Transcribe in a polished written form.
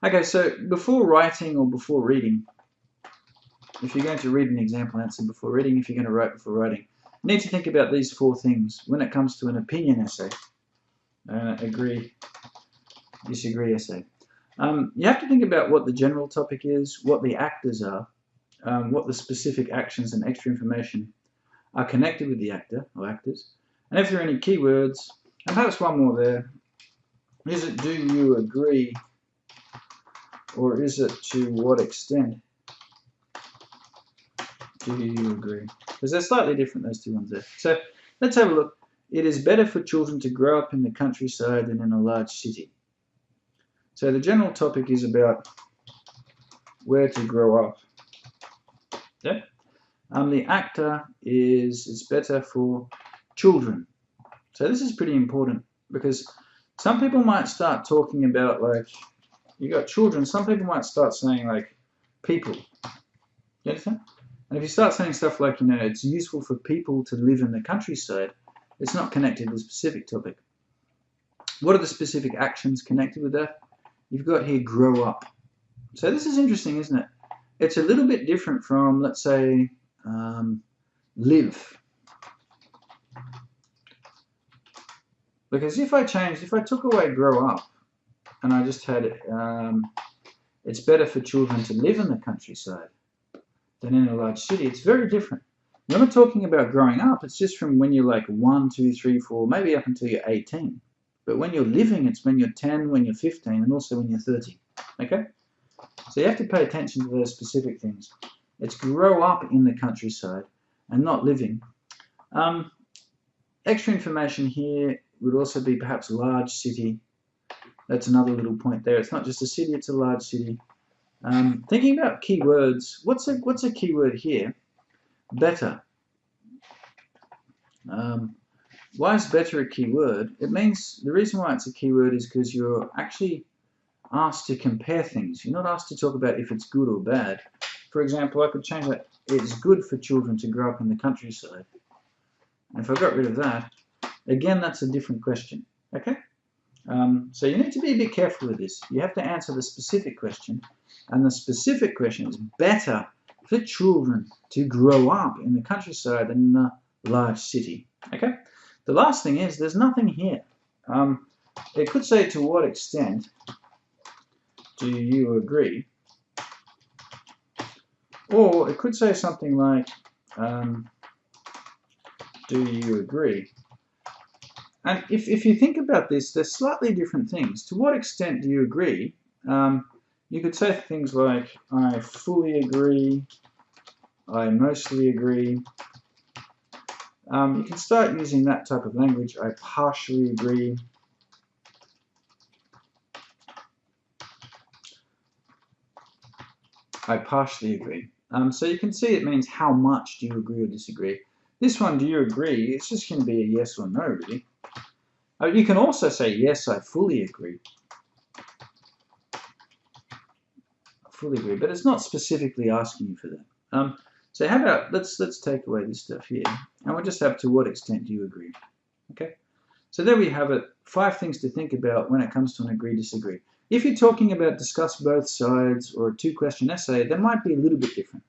Okay, so before writing or before reading, if you're going to read an example answer before reading, if you're going to write before writing, you need to think about these 4 things when it comes to an opinion essay, agree, disagree essay. You have to think about what the general topic is, what the actors are, what the specific actions and extra information are connected with the actor or actors, and if there are any keywords, and perhaps one more there. Is it do you agree, or is it to what extent do you agree? Because they're slightly different, those 2 ones there. So let's have a look. It is better for children to grow up in the countryside than in a large city. So the general topic is about where to grow up. Yeah? The actor is it's better for children. So this is pretty important because some people might start talking about, like, you got children, some people might start saying, like, people. You understand? And if you start saying stuff like, it's useful for people to live in the countryside, it's not connected to the specific topic. What are the specific actions connected with that? You've got here grow up. So this is interesting, isn't it? It's a little bit different from, let's say, live. Because if I took away grow up, and I just had it's better for children to live in the countryside than in a large city, it's very different. When we're talking about growing up, it's just from when you're like 1, 2, 3, 4, maybe up until you're 18. But when you're living, it's when you're 10, when you're 15, and also when you're 30. Okay? So you have to pay attention to those specific things. It's grow up in the countryside and not living. Extra information here would also be perhaps large city. That's another little point there. It's not just a city, it's a large city. Thinking about keywords, what's a keyword here? Better. Why is better a keyword? It means the reason why it's a keyword is because you're actually asked to compare things. You're not asked to talk about if it's good or bad. For example, I could change that. It's good for children to grow up in the countryside. And if I got rid of that, again, that's a different question. Okay? So you need to be a bit careful with this. You have to answer the specific question. And the specific question is better for children to grow up in the countryside than in a large city. Okay? The last thing is there's nothing here. It could say to what extent do you agree? Or it could say something like do you agree? And if you think about this, they're slightly different things. To what extent do you agree? You could say things like, I fully agree, I mostly agree. You can start using that type of language. I partially agree. I partially agree. So you can see it means how much do you agree or disagree. This one, do you agree? It's just going to be a yes or no, really. You can also say, yes, I fully agree. I fully agree, but it's not specifically asking you for that. So how about, let's take away this stuff here, and we'll just have to what extent do you agree. Okay? So there we have it, 5 things to think about when it comes to an agree-disagree. If you're talking about discuss both sides or a 2-question essay, that might be a little bit different.